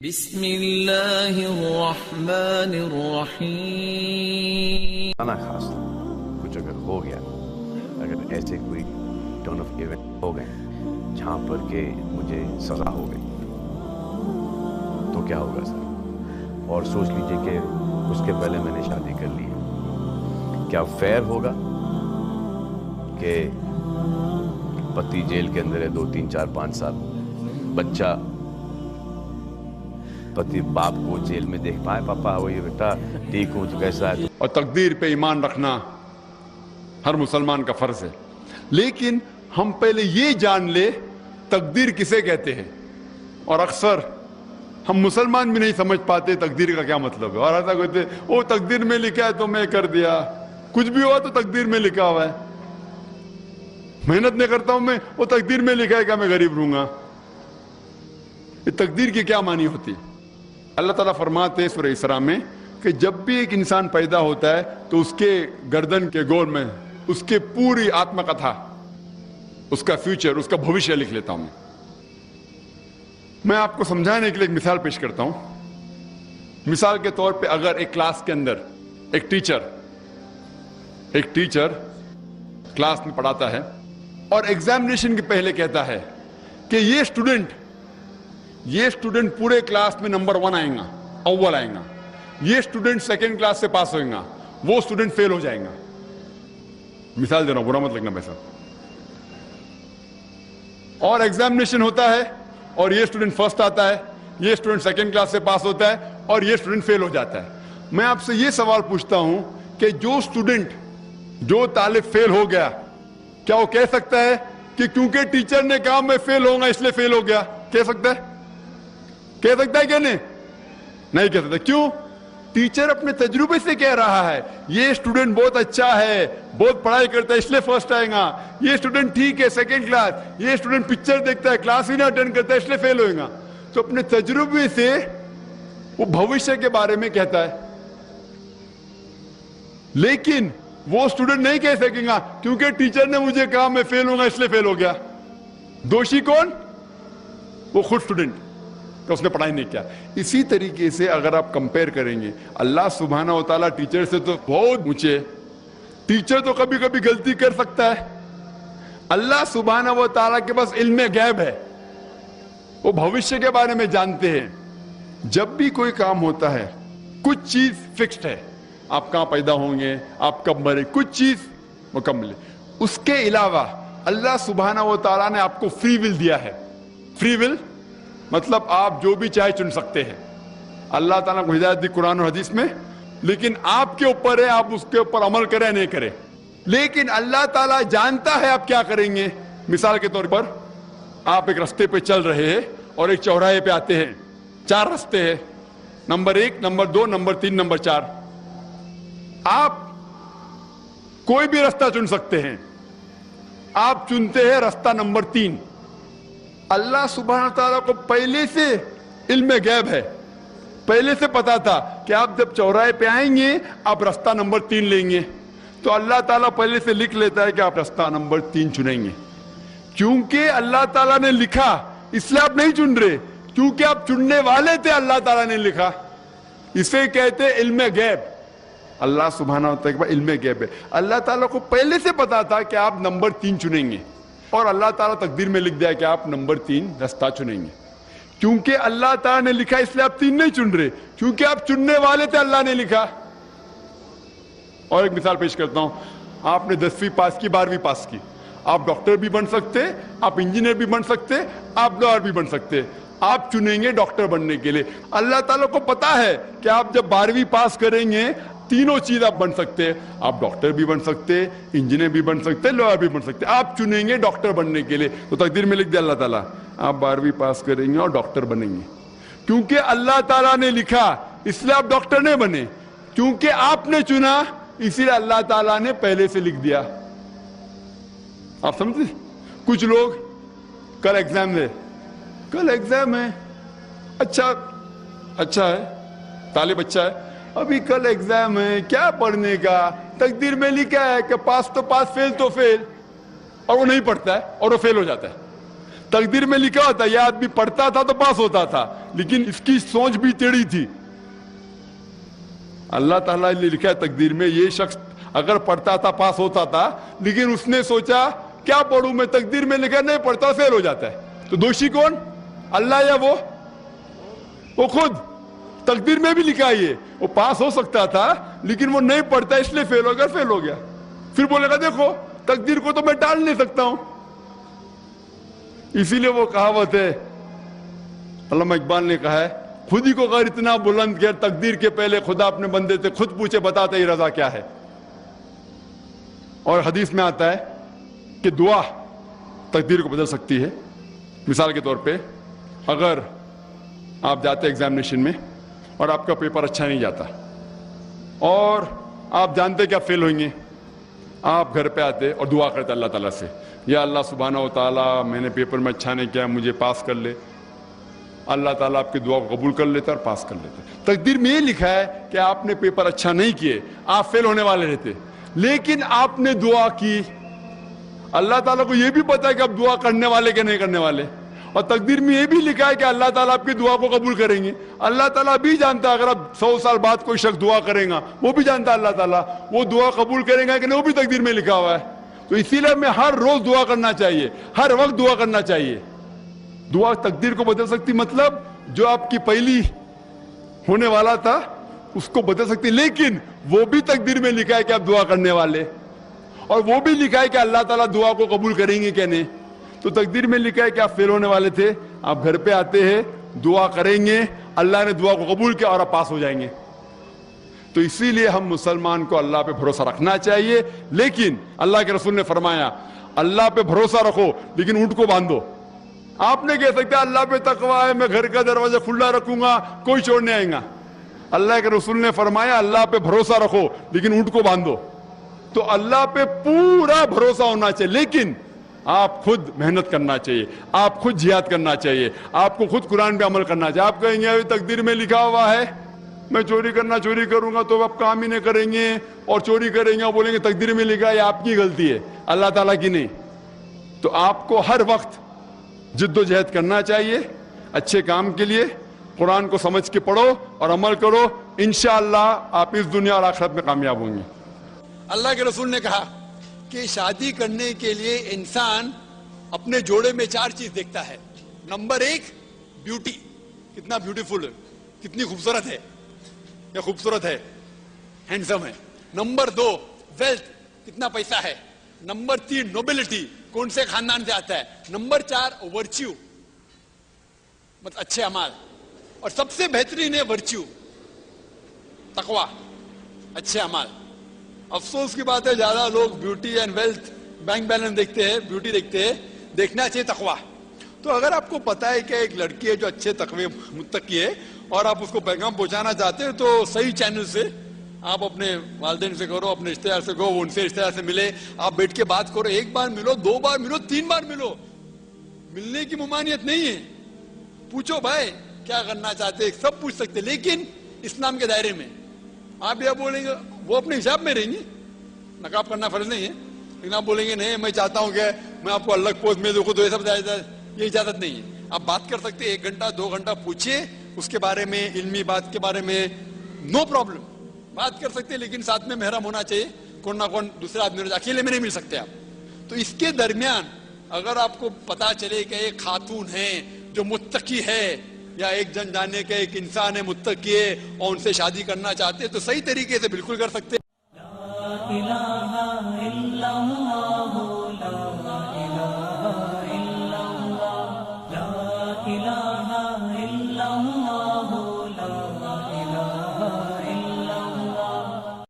بسم اللہ الرحمن الرحیم۔ آنا خاص کچھ اگر ہو گیا، اگر ایسے کوئی ٹرن آف ایونٹ ہو گئے جہاں پر کہ مجھے سزا ہو گئی تو کیا ہوگا سر؟ اور سوچ لیجئے کہ اس کے پہلے میں نے شادی کر لی ہے، کیا فیئر ہوگا کہ پتی جیل کے اندر ہے 2 3 4 5 سال، بچہ پتی باپ کو جیل میں دیکھ پائے، پاپا وہی بیٹا ٹھیک ہوں تو کیسا ہے؟ اور تقدیر پہ ایمان رکھنا ہر مسلمان کا فرض ہے، لیکن ہم پہلے یہ جان لے تقدیر کسے کہتے ہیں، اور اکثر ہم مسلمان بھی نہیں سمجھ پاتے تقدیر کا کیا مطلب ہے، اور ایسا کہتے ہیں وہ تقدیر میں لکھا ہے تو میں کر دیا، کچھ بھی ہوا تو تقدیر میں لکھا ہوا ہے، محنت نہیں کرتا ہوں میں، وہ تقدیر میں لکھا ہے کہ میں غریب رہوں گا۔ یہ تقدیر کی کیا معنی ہوتی؟ اللہ تعالیٰ فرماتے ہیں سورہ اسراء میں کہ جب بھی ایک انسان پیدا ہوتا ہے تو اس کے گردن کے گول میں اس کے پوری آتما کتھا، اس کا فیوچر، اس کا بھوشیہ لکھ لیتا ہوں میں آپ کو سمجھانے کے لیے ایک مثال پیش کرتا ہوں۔ مثال کے طور پہ اگر ایک کلاس کے اندر ایک ٹیچر کلاس میں پڑھاتا ہے اور ایگزامینیشن کے پہلے کہتا ہے کہ یہ اسٹوڈنٹ پورے کلاس میں نمبر 1 آئیں گا، اول آئیں گا، یہ اسٹوڈنٹ سیکنڈ کلاس سے پاس ہوئیں گا، وہ اسٹوڈنٹ فیل ہو جائیں گا۔ مثال دے رہا ہوں، برا مت لگنا پیسہ۔ اور ایگزامینیشن ہوتا ہے اور یہ اسٹوڈنٹ فرسٹ آتا ہے، یہ اسٹوڈنٹ سیکنڈ کلاس سے پاس ہوتا ہے اور یہ اسٹوڈنٹ فیل ہو جاتا ہے۔ میں آپ سے یہ سوال پوچھتا ہوں کہ جو طالب فیل ہو گیا، کیا وہ کہہ سکتا ہے کہ کیونکہ ٹیچر نے کہا میں فیل ہوں گا اس لیے فیل ہو گیا؟ کہہ سکتا ہے کہ نہیں کہہ سکتا؟ کیوں؟ ٹیچر اپنے تجربے سے کہہ رہا ہے یہ اسٹوڈنٹ بہت اچھا ہے، بہت پڑھائی کرتا ہے اس لیے فرسٹ آئے گا، یہ اسٹوڈنٹ ٹھیک ہے سیکنڈ کلاس، یہ اسٹوڈنٹ پکچر دیکھتا ہے کلاس ہی نہ اٹینڈ کرتا ہے اس لیے فیل ہوئے گا۔ تو اپنے تجربے سے وہ بھوشیہ کے بارے میں کہتا ہے، لیکن وہ اسٹوڈنٹ نہیں کہہ سکے گا کیونکہ ٹیچر نے مجھے کہا میں فیل ہوں گا اس لیے فیل ہو گیا۔ دوشی کون؟ وہ خود اسٹوڈنٹ کہ اس نے پڑھائی نہیں کیا۔ اسی طریقے سے اگر آپ کمپیئر کریں گے، اللہ سبحانہ و تعالیٰ ٹیچر سے تو بہت اونچے، ٹیچر تو کبھی کبھی غلطی کر سکتا ہے، اللہ سبحانہ و تعالیٰ کے پاس علم غیب ہے، وہ بھوشیہ کے بارے میں جانتے ہیں۔ جب بھی کوئی کام ہوتا ہے کچھ چیز فکسڈ ہے، آپ کہاں پیدا ہوں گے، آپ کب مرے، کچھ چیز مکمل ہے۔ اس کے علاوہ اللہ سبحانہ و تعالیٰ نے آپ کو فری ول دیا ہے۔ فری ول مطلب آپ جو بھی چاہے چن سکتے ہیں۔ اللہ تعالیٰ کو ہدایت دی قرآن اور حدیث میں، لیکن آپ کے اوپر ہے آپ اس کے اوپر عمل کریں نہیں کریں، لیکن اللہ تعالیٰ جانتا ہے آپ کیا کریں گے۔ مثال کے طور پر آپ ایک رستے پہ چل رہے ہیں اور ایک چوراہے پہ آتے ہیں، 4 رستے ہیں، نمبر 1 نمبر 2 نمبر 3 نمبر 4، آپ کوئی بھی رستہ چن سکتے ہیں، آپ چنتے ہیں رستہ نمبر 3۔ اللہ سبحانہ تعالیٰ کو پہلے سے علم غیب ہے، پہلے سے پتا تھا کہ آپ جب چوراہے پہ آئیں گے آپ رستہ نمبر 3 لیں گے، تو اللہ تعالیٰ پہلے سے لکھ لیتا ہے کہ آپ رستہ نمبر 3 چنیں گے۔ کیونکہ اللہ تعالیٰ نے لکھا اس لیے آپ نہیں چن رہے، کیونکہ آپ چننے والے تھے، اللہ تعالیٰ نے لکھا، اسے کہتے علم غیب۔ اللہ سبحانہ تعالیٰ کا علم غیب ہے، اللہ تعالیٰ کو پہلے سے پتا تھا کہ آپ نمبر 3 چنیں گے، اور اللہ تعالیٰ تقدیر میں لکھ دیا کہ آپ نمبر 3 رستہ چنیں گے۔ کیونکہ اللہ تعالیٰ نے لکھا اس لیے آپ 3 نہیں چن رہے، کیونکہ آپ چننے والے تھے، اللہ نے لکھا۔ اور ایک مثال پیش کرتا ہوں، آپ نے 10ویں پاس کی، 12ویں پاس کی، آپ ڈاکٹر بھی بن سکتے، آپ انجینئر بھی بن سکتے، آپ لائر بھی بن سکتے، آپ چنیں گے ڈاکٹر بننے کے لیے۔ اللہ تعالیٰ کو پتا ہے کہ آپ جب 12ویں پاس کریں گے تینوں چیز آپ بن سکتے ہیں، آپ ڈاکٹر بھی بن سکتے، انجینئر بھی بن سکتے، لائر بھی بن سکتے، آپ چنیں گے ڈاکٹر بننے کے لیے، تو تقدیر میں لکھ دیا اللہ تعالیٰ آپ 12ویں پاس کریں گے اور ڈاکٹر بنیں گے۔ کیونکہ اللہ تعالیٰ نے لکھا اس لیے آپ ڈاکٹر نہیں بنے، کیونکہ آپ نے چنا اسی لیے اللہ تعالیٰ نے پہلے سے لکھ دیا۔ آپ سمجھتے؟ کچھ لوگ کل ایگزام ہے، اچھا ہے، طالب اچھا ہے، ابھی کل ایگزام ہے، کیا پڑھنے کا، تقدیر میں لکھا ہے کہ پاس تو پاس، فیل تو فیل، اور وہ نہیں پڑھتا ہے اور وہ فیل ہو جاتا ہے۔ تقدیر میں لکھا ہوتا یہ آدمی پڑھتا تھا تو پاس ہوتا تھا, لیکن اس کی سوچ بھی ٹیڑھی تھی. اللہ تعالیٰ نے لکھا ہے تقدیر میں یہ شخص اگر پڑھتا تھا پاس ہوتا تھا, لیکن اس نے سوچا کیا پڑھوں میں, تقدیر میں لکھا نہیں پڑھتا فیل ہو جاتا ہے. تو دوشی کون, اللہ یا وہ خود. تقدیر میں بھی لکھا ہے وہ پاس ہو سکتا تھا لیکن وہ نہیں پڑھتا اس لیے فیل ہو گیا. پھر بولے گا دیکھو تقدیر کو تو میں ٹال نہیں سکتا ہوں. اسی لیے وہ کہاوت ہے, علامہ اقبال نے کہا ہے, خود ہی کو غیر اتنا بلند کیا تقدیر کے پہلے خدا اپنے بندے سے خود پوچھے بتاتے ہی رضا کیا ہے. اور حدیث میں آتا ہے کہ دعا تقدیر کو بدل سکتی ہے. مثال کے طور پہ اگر آپ جاتے ایگزامینیشن میں اور آپ کا پیپر اچھا نہیں جاتا اور آپ جانتے کہ آپ فیل ہوئیں گے, آپ گھر پہ آتے اور دعا کرتے اللہ تعالیٰ سے, یا اللہ سبحانہ و تعالیٰ میں نے پیپر میں اچھا نہیں کیا مجھے پاس کر لے. اللہ تعالیٰ آپ کی دعا کو قبول کر لیتا اور پاس کر لیتا. تقدیر میں یہ لکھا ہے کہ آپ نے پیپر اچھا نہیں کیے, آپ فیل ہونے والے رہتے, لیکن آپ نے دعا کی. اللہ تعالیٰ کو یہ بھی پتا ہے کہ آپ دعا کرنے والے کہ نہیں کرنے والے, اور تقدیر میں یہ بھی لکھا ہے کہ اللہ تعالیٰ آپ کی دعا کو قبول کریں گے. اللہ تعالیٰ بھی جانتا ہے اگر آپ 100 سال بعد کوئی شخص دعا کرے گا, وہ بھی جانتا ہے اللہ تعالیٰ وہ دعا قبول کریں گا کہ نہیں, وہ بھی تقدیر میں لکھا ہوا ہے. تو اسی لیے ہمیں ہر روز دعا کرنا چاہیے, ہر وقت دعا کرنا چاہیے. دعا تقدیر کو بدل سکتی, مطلب جو آپ کی پہلی ہونے والا تھا اس کو بدل سکتی, لیکن وہ بھی تقدیر میں لکھا ہے کہ آپ دعا کرنے والے, اور وہ بھی لکھا ہے کہ اللہ تعالیٰ دعا کو قبول کریں گے کہ نہیں. تو تقدیر میں لکھا ہے کہ آپ فیل ہونے والے تھے, آپ گھر پہ آتے ہیں دعا کریں گے, اللہ نے دعا کو قبول کیا اور آپ پاس ہو جائیں گے. تو اسی لیے ہم مسلمان کو اللہ پہ بھروسہ رکھنا چاہیے, لیکن اللہ کے رسول نے فرمایا اللہ پہ بھروسہ رکھو لیکن اونٹ کو باندھو. آپ نے کہہ سکتے اللہ پہ تقویٰ ہے میں گھر کا دروازہ کھلا رکھوں گا کوئی چور نہیں آئے گا. اللہ کے رسول نے فرمایا اللہ پہ بھروسہ رکھو لیکن اونٹ کو باندھو. تو اللہ پہ پورا بھروسہ ہونا چاہیے, لیکن آپ خود محنت کرنا چاہیے, آپ خود جہاد کرنا چاہیے, آپ کو خود قرآن پہ عمل کرنا چاہیے. آپ کہیں گے ابھی تقدیر میں لکھا ہوا ہے میں چوری کروں گا تو آپ کام ہی نہیں کریں گے, اور چوری کریں گے اور بولیں گے تقدیر میں لکھا ہے, یہ آپ کی غلطی ہے اللہ تعالیٰ کی نہیں. تو آپ کو ہر وقت جد و جہد کرنا چاہیے اچھے کام کے لیے. قرآن کو سمجھ کے پڑھو اور عمل کرو, انشاءاللہ آپ اس دنیا اور آخرت میں کامیاب ہوں گے. اللہ کے رسول نے کہا کہ شادی کرنے کے لیے انسان اپنے جوڑے میں 4 چیز دیکھتا ہے. نمبر 1 بیوٹی, کتنا بیوٹیفل ہے, کتنی خوبصورت ہے, یا خوبصورت ہے, ہینڈسم ہے. نمبر 2 ویلتھ, کتنا پیسہ ہے. نمبر 3 نوبلٹی, کون سے خاندان سے آتا ہے. نمبر 4 ورچیو, مطلب اچھے اعمال, اور سب سے بہترین ہے ورچیو تقوی, اچھے اعمال. افسوس کی بات ہے زیادہ لوگ beauty and wealth bank balance دیکھتے ہیں, بیوٹی دیکھتے ہیں, دیکھنا چاہیے تقوی. تو اگر آپ کو پتا ہے کہ ایک لڑکی ہے جو اچھے تقوی متقی ہے اور آپ اس کو پیغام پہنچانا چاہتے ہیں تو صحیح چینل سے آپ اپنے والدین سے کرو, اپنے رشتے دار سے کرو, ان سے رشتے دار سے ملے, آپ بیٹھ کے بات کرو. 1 بار ملو, 2 بار ملو, 3 بار ملو, ملنے کی ممانعت نہیں ہے. پوچھو بھائی کیا کرنا چاہتے ہیں, سب پوچھ سکتے, لیکن اسلام کے دائرے میں. آپ یہ بولیں گے وہ اپنے حساب میں رہیں گے, نقاب کرنا فرض نہیں ہے, لیکن آپ بولیں گے نہیں میں چاہتا ہوں کہ میں آپ کو الگ پوسٹ میں دیکھوں, تو یہ سب یہ اجازت نہیں ہے. آپ بات کر سکتے, 1 گھنٹہ 2 گھنٹہ پوچھیے اس کے بارے میں, علمی بات کے بارے میں, نو پرابلم, بات کر سکتے, لیکن ساتھ میں محرم ہونا چاہیے, کون نہ کون دوسرا آدمی, اکیلے میں نہیں مل سکتے آپ. تو اس کے درمیان اگر آپ کو پتا چلے کہ ایک خاتون ہے جو متقی ہے, یا ایک جن جانے کے ایک انسان ہے متقی ہے اور ان سے شادی کرنا چاہتے ہیں, تو صحیح طریقے سے بالکل کر سکتے. لا الہ الا اللہ, لا الہ الا اللہ, لا الہ الا اللہ.